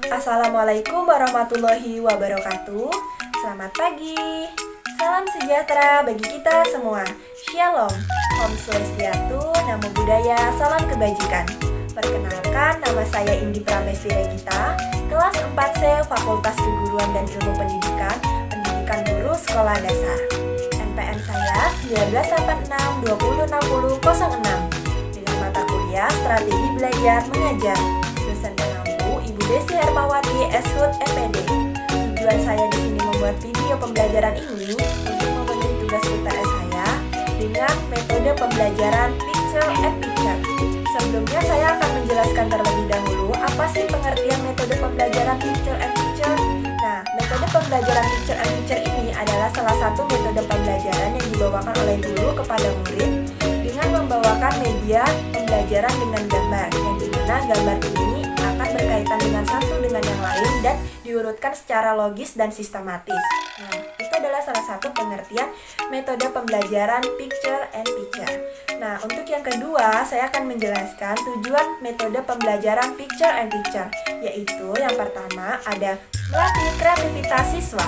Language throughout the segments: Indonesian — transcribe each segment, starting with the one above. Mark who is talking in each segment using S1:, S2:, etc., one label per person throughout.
S1: Assalamualaikum warahmatullahi wabarakatuh. Selamat pagi. Salam sejahtera bagi kita semua. Shalom. Om Swastiastu, Namo Buddhaya, salam kebajikan. Perkenalkan, nama saya Indi Pramesti Regita, kelas 4C Fakultas Keguruan dan Ilmu Pendidikan, Pendidikan Guru Sekolah Dasar. NPM saya 1986206006 dengan mata kuliah Strategi Belajar Mengajar. Dosen pengampu Ibu Desi Hermawati, SHUT MPD. Tujuan saya di sini membuat video pembelajaran ini untuk memenuhi tugas UTS saya dengan metode pembelajaran Picture and Picture. Sebelumnya saya akan menjelaskan terlebih dahulu apa sih pengertian metode pembelajaran Picture and Picture. Nah, metode pembelajaran Picture and Picture ini adalah salah satu metode pembelajaran yang dibawakan oleh guru kepada murid dengan membawakan media pembelajaran dengan gambar, yang dimana gambar ini akan berkaitan dengan satu dengan yang lain dan diurutkan secara logis dan sistematis. Nah, itu adalah salah satu pengertian metode pembelajaran Picture and Picture. Nah, untuk yang kedua, saya akan menjelaskan tujuan metode pembelajaran Picture and Picture, yaitu yang pertama ada melatih kreativitas siswa.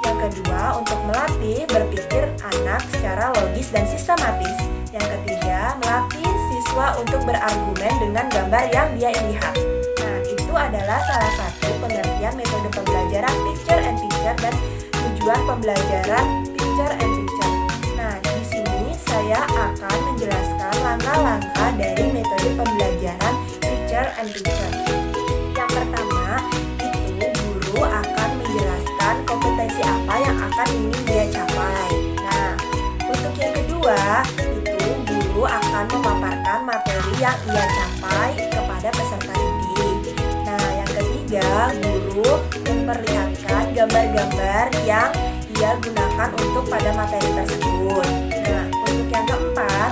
S1: Yang kedua, untuk melatih berpikir anak secara logis dan sistematis. Yang ketiga, melatih siswa untuk berargumen dengan gambar yang dia lihat. Nah, itu adalah salah satu pengertian metode pembelajaran Picture and Picture dan tujuan pembelajaran Picture and Picture. Nah, di sini saya akan menjelaskan langkah-langkah dari metode pembelajaran Picture and Picture. Yang pertama, itu guru akan menjelaskan kompetensi apa yang akan ingin dia capai. Nah, untuk yang kedua, itu guru akan memaparkan materi yang ia capai kepada peserta didik. Nah, yang ketiga, guru memperlihatkan gambar-gambar yang ia gunakan untuk pada materi tersebut. Nah, untuk yang keempat,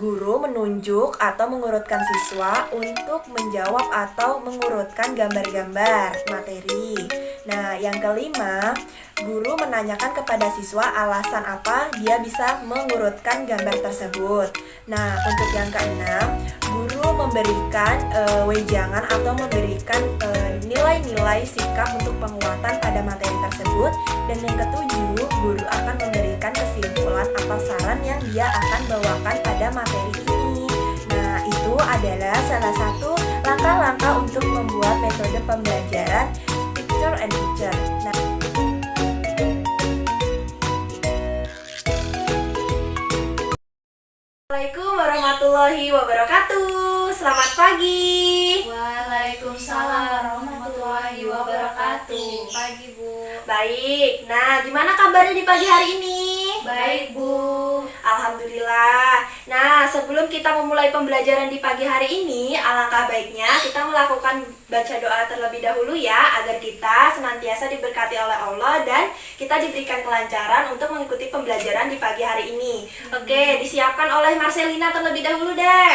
S1: guru menunjuk atau mengurutkan siswa untuk menjawab atau mengurutkan gambar-gambar materi. Nah, yang kelima, guru menanyakan kepada siswa alasan apa dia bisa mengurutkan gambar tersebut. Nah, untuk yang keenam, guru memberikan wejangan atau memberikan nilai-nilai sikap untuk penguatan pada materi tersebut. Dan yang ketujuh, guru akan memberikan kesimpulan atau saran yang dia akan bawakan pada materi ini. Nah, itu adalah salah satu langkah-langkah untuk membuat metode pembelajaran Picture and Picture. Nah, Assalamualaikum warahmatullahi wabarakatuh. Selamat pagi.
S2: Waalaikumsalam warahmatullahi wabarakatuh. Pagi, Bu.
S1: Baik. Nah, gimana kabarnya di pagi hari ini?
S2: Baik, Bu.
S1: Alhamdulillah. Nah, sebelum kita memulai pembelajaran di pagi hari ini, alangkah baiknya kita melakukan baca doa terlebih dahulu ya, agar kita senantiasa diberkati oleh Allah dan kita diberikan kelancaran untuk mengikuti pembelajaran di pagi hari ini. Oke, disiapkan oleh Marcelina terlebih dahulu deh.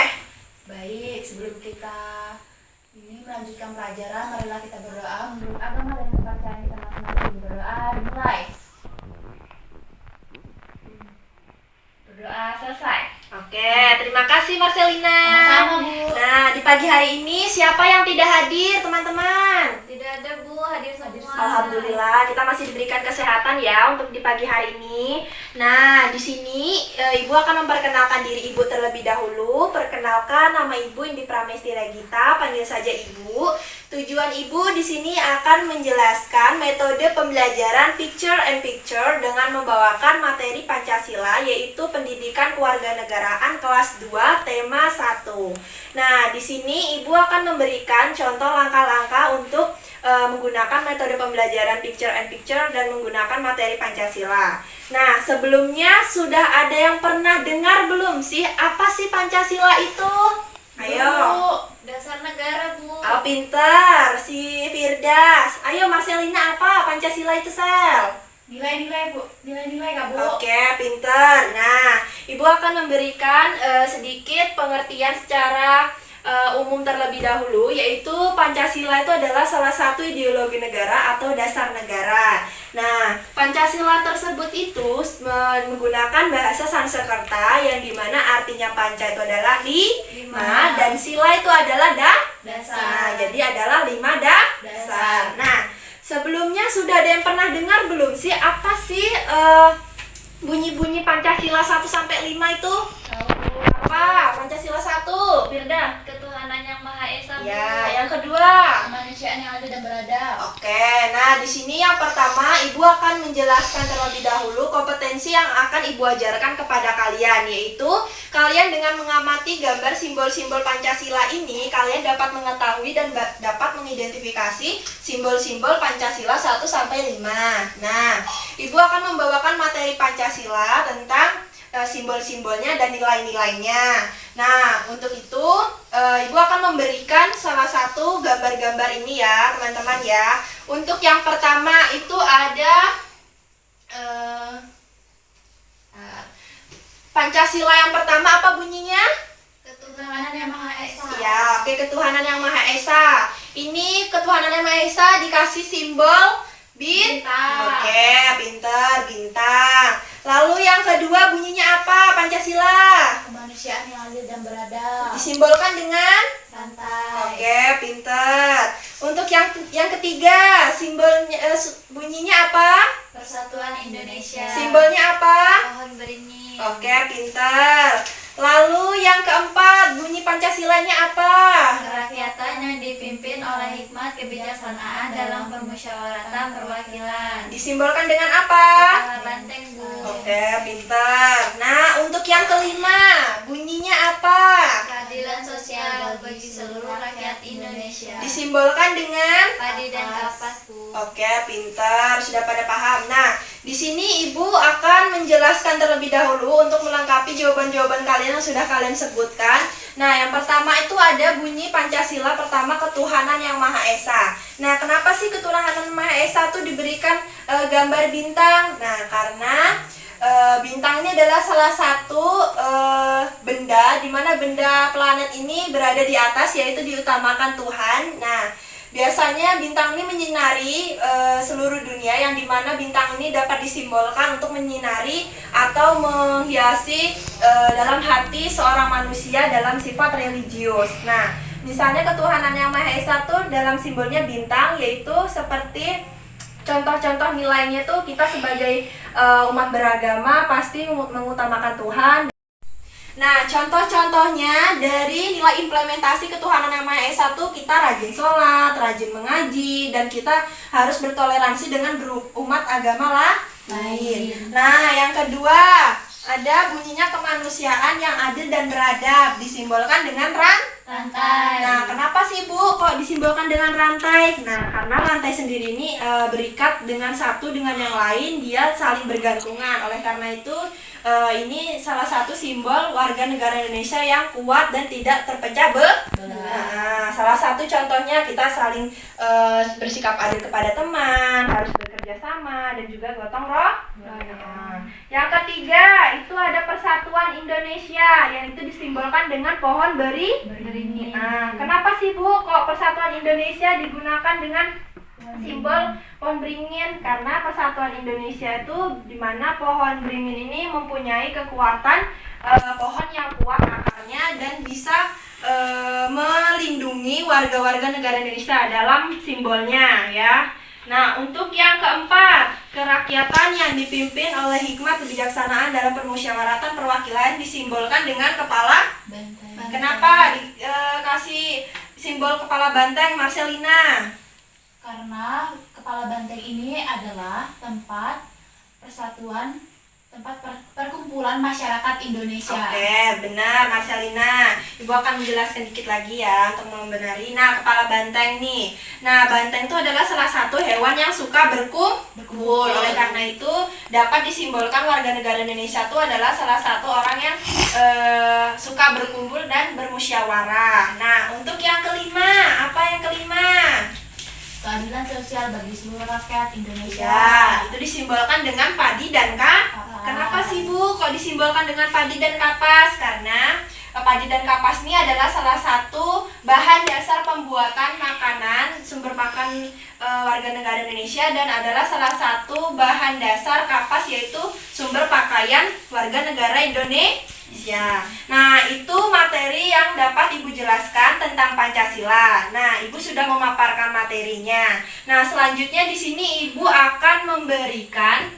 S2: Baik, sebelum kita ini melanjutkan pelajaran, marilah kita berdoa menurut agama dan kepercayaan kita masing-masing. Berdoa dimulai. Berdoa selesai.
S1: Oke, terima kasih Marcelina.
S2: Sama-sama, Bu.
S1: Nah, di pagi hari ini siapa yang tidak hadir, teman-teman?
S2: Tidak ada, Bu, hadir semua.
S1: Alhamdulillah, kita masih diberikan kesehatan ya untuk di pagi hari ini. Nah, di sini Ibu akan memperkenalkan diri Ibu terlebih dahulu. Perkenalkan, nama Ibu Indi Pramesti Regita, panggil saja Ibu. Tujuan Ibu di sini akan menjelaskan metode pembelajaran Picture and Picture dengan membawakan materi Pancasila, yaitu Pendidikan Kewarganegaraan kelas 2 tema 1. Nah, di sini Ibu akan memberikan contoh langkah-langkah untuk menggunakan metode pembelajaran Picture and Picture dan menggunakan materi Pancasila. Nah, sebelumnya sudah ada yang pernah dengar belum sih apa sih Pancasila itu? Ayo.
S2: Bu, dasar negara, Bu.
S1: Oh, pinter si Firdas. Ayo Marcelina, apa Pancasila itu, Sel?
S2: Nilai-nilai, Bu. Nilai-nilai Kak, Bu.
S1: Oke, pinter. Nah, Ibu akan memberikan sedikit pengertian secara umum terlebih dahulu, yaitu Pancasila itu adalah salah satu ideologi negara atau dasar negara. Nah, Pancasila tersebut itu menggunakan bahasa Sanskerta yang dimana artinya panca itu adalah lima dan sila itu adalah dasar. Nah, jadi adalah 5 dasar. Nah, sebelumnya sudah ada yang pernah dengar belum sih apa sih bunyi-bunyi Pancasila 1 sampai 5 itu? Apa? Pancasila 1, Firda.
S3: Ketuhanan yang Maha Esa.
S1: Ya, yang kedua.
S2: Kemanusiaan yang adil dan beradab.
S1: Oke, nah di sini yang pertama Ibu akan menjelaskan terlebih dahulu kompetensi yang akan Ibu ajarkan kepada kalian, yaitu kalian dengan mengamati gambar simbol-simbol Pancasila ini, kalian dapat mengetahui dan dapat mengidentifikasi simbol-simbol Pancasila 1 sampai 5. Nah, Ibu akan membawakan materi Pancasila tentang simbol-simbolnya dan nilai-nilainya. Nah, untuk itu Ibu akan memberikan salah satu gambar-gambar ini ya, teman-teman ya. Untuk yang pertama itu ada Pancasila yang pertama apa bunyinya?
S2: Ketuhanan yang Maha Esa.
S1: Ya, oke, ketuhanan yang Maha Esa. Ini ketuhanan yang Maha Esa dikasih simbol bintang. Oke, pinter, bintang. Lalu yang kedua bunyinya apa Pancasila?
S2: Kemanusiaan yang adil dan beradab.
S1: Disimbolkan dengan
S2: Rantai.
S1: oke, pinter. Untuk yang ketiga simbolnya bunyinya apa?
S3: Persatuan Indonesia.
S1: Simbolnya apa?
S3: Pohon beringin.
S1: Oke, pinter. Lalu yang keempat bunyi Pancasilanya apa?
S3: Kerakyatan yang dipimpin oleh hikmat kebijaksanaan dalam permusyawaratan perwakilan.
S1: Disimbolkan dengan apa?
S3: Kepala banteng, Bu.
S1: Oke, pinter. Nah, untuk yang kelima bunyinya apa?
S3: Keadilan sosial bagi seluruh rakyat Indonesia.
S1: Disimbolkan dengan
S3: Padi dan kapas, Bu.
S1: oke, pintar, sudah pada paham. Nah, di sini Ibu akan menjelaskan terlebih dahulu untuk melengkapi jawaban-jawaban kalian yang sudah kalian sebutkan. Nah, yang pertama itu ada bunyi Pancasila pertama ketuhanan yang Maha Esa. Nah, kenapa sih ketuhanan Maha Esa itu diberikan gambar bintang? Nah, karena bintang ini adalah salah satu benda di mana benda planet ini berada di atas, yaitu diutamakan Tuhan. Nah, biasanya bintang ini menyinari seluruh dunia, yang dimana bintang ini dapat disimbolkan untuk menyinari atau menghiasi dalam hati seorang manusia dalam sifat religius. Nah, misalnya ketuhanan yang Maha Esa tuh dalam simbolnya bintang, yaitu seperti contoh-contoh nilainya tuh kita sebagai umat beragama pasti mengutamakan Tuhan. Nah, contoh-contohnya dari nilai implementasi ketuhanan yang Maha Esa tuh kita rajin sholat, rajin mengaji, dan kita harus bertoleransi dengan umat agama lain. Nah, yang kedua ada bunyinya kemanusiaan yang adil dan beradab, disimbolkan dengan
S3: Rantai.
S1: Nah, kenapa sih Bu kok disimbolkan dengan rantai? Nah, karena rantai sendiri ini berikat dengan satu dengan yang lain, dia saling bergantungan. Oleh karena itu, ini salah satu simbol warga negara Indonesia yang kuat dan tidak terpecah belah. Nah, salah satu contohnya kita saling bersikap adil kepada teman, harus bekerja sama, dan juga gotong royong. Yang ketiga itu ada Persatuan Indonesia, yang itu disimbolkan dengan pohon beringin. Nah, kenapa sih Bu kok Persatuan Indonesia digunakan dengan simbol pohon beringin? Karena Persatuan Indonesia itu dimana pohon beringin ini mempunyai kekuatan pohon yang kuat akarnya dan bisa melindungi warga-warga negara Indonesia dalam simbolnya ya. Nah, untuk yang keempat, kerakyatan yang dipimpin oleh hikmat kebijaksanaan dalam permusyawaratan perwakilan disimbolkan dengan kepala
S2: Banteng.
S1: Kenapa dikasih simbol kepala banteng, Marcelina?
S2: Karena kepala banteng ini adalah tempat persatuan, tempat perkumpulan masyarakat Indonesia.
S1: Oke, benar Marcelina. Ibu akan menjelaskan dikit lagi ya untuk membenari. Nah, kepala banteng nih. Nah, banteng itu adalah salah satu hewan yang suka berkumpul. Oleh karena itu, dapat disimbolkan warga negara Indonesia itu adalah salah satu orang yang suka berkumpul dan bermusyawarah. Nah, untuk yang kelima, apa yang kelima?
S2: Keadilan sosial bagi seluruh rakyat Indonesia.
S1: Ya, itu disimbolkan dengan padi dan kapas. Kenapa sih Bu kok disimbolkan dengan padi dan kapas? Karena padi dan kapas ini adalah salah satu bahan dasar pembuatan makanan sumber makan warga negara Indonesia, dan adalah salah satu bahan dasar kapas yaitu sumber pakaian warga negara Indonesia. Nah, itu materi yang dapat Ibu jelaskan tentang Pancasila. Nah, Ibu sudah memaparkan materinya. Nah, selanjutnya di sini Ibu akan memberikan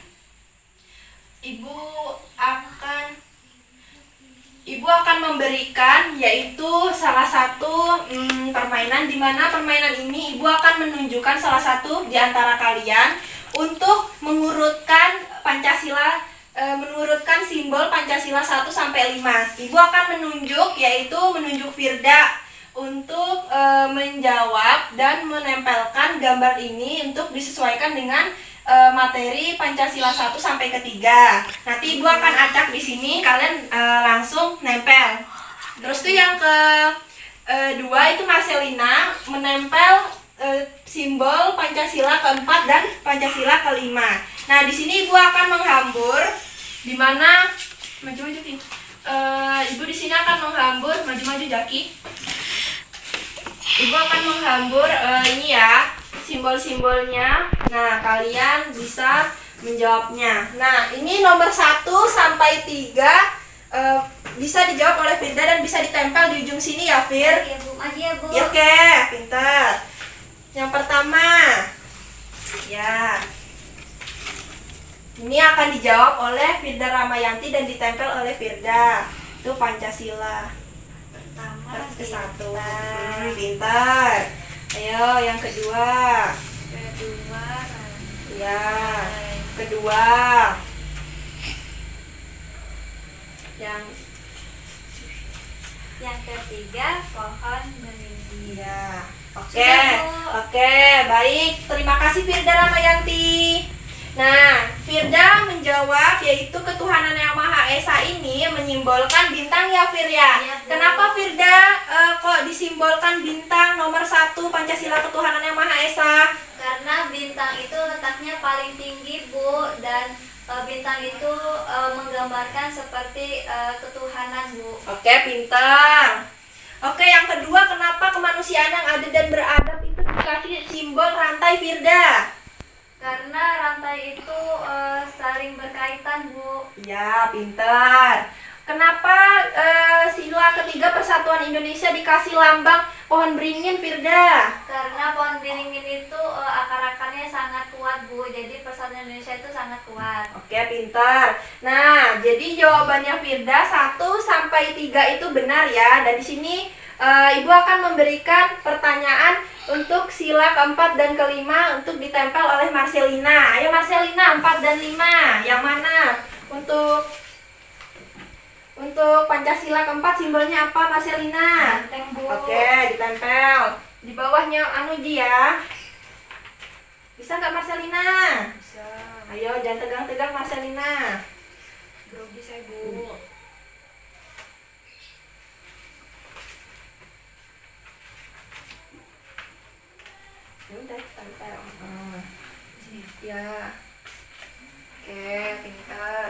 S1: Ibu akan memberikan yaitu salah satu permainan, di mana permainan ini Ibu akan menunjukkan salah satu di antara kalian untuk mengurutkan Pancasila, menurutkan simbol Pancasila 1 sampai 5. Ibu akan menunjuk Firda untuk menjawab dan menempelkan gambar ini untuk disesuaikan dengan materi Pancasila 1 sampai ke 3. Nanti Ibu akan acak di sini, kalian langsung nempel. Terus tuh yang kedua itu Marcelina menempel simbol Pancasila ke-4 dan Pancasila ke-5. Nah, di sini Ibu akan menghambur, di mana maju-maju Vin. Ibu di sini akan menghambur, maju-maju Jaki. Ibu akan menghambur ini ya, simbol-simbolnya. Nah, kalian bisa menjawabnya. Nah, ini nomor 1 sampai 3 bisa dijawab oleh Firda dan bisa ditempel di ujung sini ya, Fir.
S3: Ya, Bu. Maju ya, Bu.
S1: Ya, oke, pintar. Yang pertama, ya. Ini akan dijawab oleh Firda Ramayanti dan ditempel oleh Firda. Itu Pancasila.
S3: Pertama,
S1: Ke 1. Pintar. Ayo, yang kedua. Ya, kedua.
S3: Yang ketiga, pohon beringin.
S1: Ya. Oke.
S3: Sudah, Bu.
S1: Oke, baik. Terima kasih Firda Ramayanti. Nah, Firda menjawab yaitu ketuhanan yang Maha Esa ini menyimbolkan bintang ya, Fir ya.
S3: Iya, Bu.
S1: Kenapa Firda kok disimbolkan bintang nomor 1 Pancasila ketuhanan yang Maha Esa?
S3: Karena bintang itu letaknya paling tinggi, Bu, dan bintang itu menggambarkan seperti ketuhanan, Bu.
S1: Oke, pintar. Oke, yang kedua, kenapa kemanusiaan yang adil dan beradab itu dikasih simbol rantai, Firda?
S3: Karena rantai itu saling berkaitan, Bu.
S1: Ya, pintar. Kenapa sila ketiga Persatuan Indonesia dikasih lambang pohon beringin, Firda?
S3: Karena pohon beringin itu akar-akarnya sangat kuat, Bu. Jadi Persatuan Indonesia itu sangat kuat.
S1: Oke, pintar. Nah, jadi jawabannya Firda 1 sampai 3 itu benar ya. Dan di sini Ibu akan memberikan pertanyaan untuk sila keempat dan kelima untuk ditempel oleh Marcelina. Ayo Marcelina, 4 dan 5. Yang mana? Untuk Pancasila keempat simbolnya apa, Marcelina?
S3: Banteng, Bu.
S1: Oke, ditempel. Di bawahnya Anuji ya. Bisa nggak Marcelina?
S2: Bisa.
S1: Ayo, jangan tegang-tegang Marcelina.
S2: Grogi saya, Bu.
S1: Ya udah, tempel. Ya. Oke, pintar.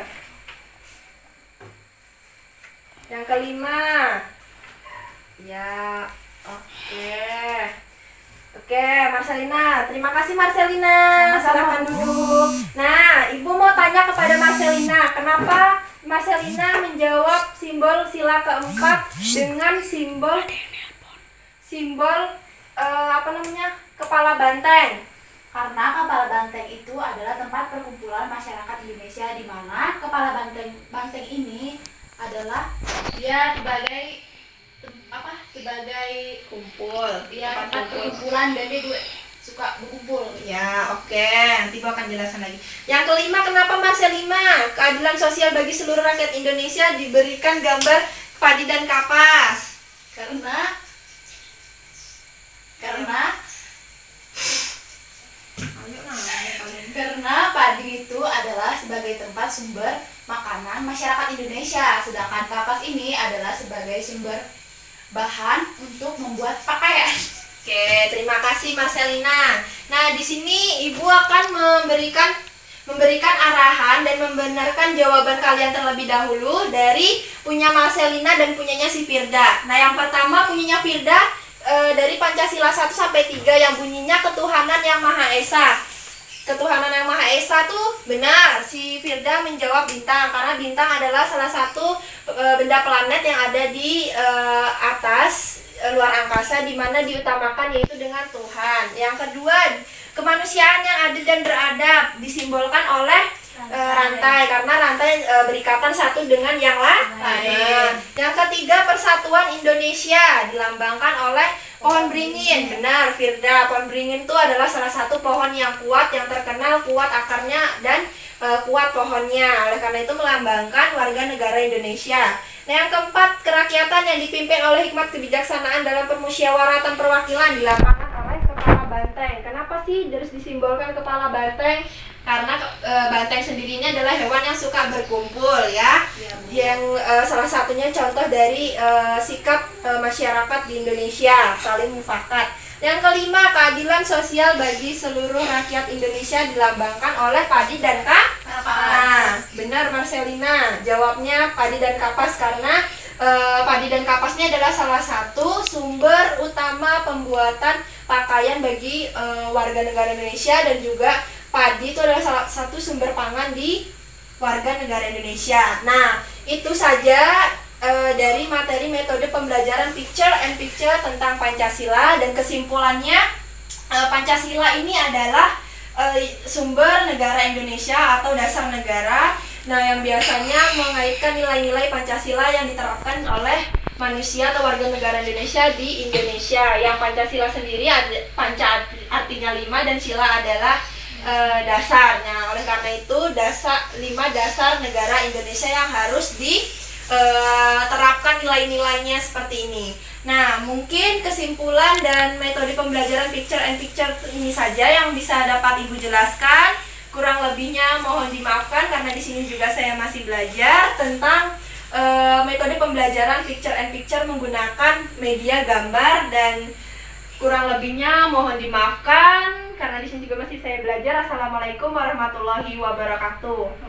S1: Yang kelima. Ya, oke. Oke, Marcelina. Terima kasih Marcelina.
S2: Sama-sama,
S1: Silakan
S2: Bu.
S1: duduk. Nah, Ibu mau tanya kepada Marcelina, kenapa Marcelina menjawab simbol sila keempat dengan simbol kepala banteng?
S2: Karena kepala banteng itu adalah tempat perkumpulan masyarakat Indonesia, di mana kepala banteng ini adalah dia sebagai
S1: Kumpul.
S2: ya tempat perkumpulan, dan dia juga suka berkumpul.
S1: Ya, oke. Nanti Ibu akan jelaskan lagi. Yang kelima, kenapa Marcelina keadilan sosial bagi seluruh rakyat Indonesia diberikan gambar padi dan kapas?
S2: Karena padi itu adalah sebagai tempat sumber makanan masyarakat Indonesia, sedangkan kapas ini adalah sebagai sumber bahan untuk membuat pakaian.
S1: Oke, terima kasih Marcelina. Nah, di sini Ibu akan memberikan
S2: memberikan arahan dan membenarkan jawaban kalian terlebih dahulu dari punya Marcelina dan punyanya si Firda. Nah, yang pertama punyanya Firda dari Pancasila 1 sampai 3 yang bunyinya ketuhanan yang Maha Esa. Ketuhanan yang Maha Esa tuh benar. Si Firda menjawab bintang karena bintang adalah salah satu benda planet yang ada di atas luar angkasa di mana diutamakan yaitu dengan Tuhan. Yang kedua, kemanusiaan yang adil dan beradab disimbolkan oleh rantai karena rantai berikatan satu dengan yang lain. Yang ketiga, persatuan Indonesia dilambangkan oleh pohon beringin. Benar, Firda. Pohon beringin itu adalah salah satu pohon yang kuat, yang terkenal kuat akarnya dan kuat pohonnya. Oleh karena itu melambangkan warga negara Indonesia. Nah, yang keempat, kerakyatan yang dipimpin oleh hikmat kebijaksanaan dalam permusyawaratan perwakilan dilambangkan oleh kepala banteng. Kenapa sih harus disimbolkan kepala banteng? Karena banteng sendiri ini adalah hewan yang suka berkumpul ya. Yang salah satunya contoh dari sikap masyarakat di Indonesia saling mufakat. Yang kelima, keadilan sosial bagi seluruh rakyat Indonesia dilambangkan oleh padi dan kapas. Nah, benar Marcelina. Jawabnya padi dan kapas karena padi dan kapas ini adalah salah satu sumber utama pembuatan pakaian bagi warga negara Indonesia, dan juga padi itu adalah salah satu sumber pangan di warga negara Indonesia. Nah, itu saja dari materi metode pembelajaran picture and picture tentang Pancasila, dan kesimpulannya Pancasila ini adalah sumber negara Indonesia atau dasar negara. Nah, yang biasanya mengaitkan nilai-nilai Pancasila yang diterapkan oleh manusia atau warga negara Indonesia di Indonesia. Yang Pancasila sendiri panca artinya 5 dan sila adalah dasar. Nah, oleh karena itu 5 dasar negara Indonesia yang harus diterapkan nilai-nilainya seperti ini. Nah, mungkin kesimpulan dan metode pembelajaran picture and picture ini saja yang bisa dapat Ibu jelaskan. Kurang lebihnya mohon dimaafkan karena di sini juga saya masih belajar tentang metode pembelajaran picture and picture menggunakan media gambar, dan kurang lebihnya mohon dimaafkan karena di sini juga masih saya belajar. Assalamualaikum warahmatullahi wabarakatuh.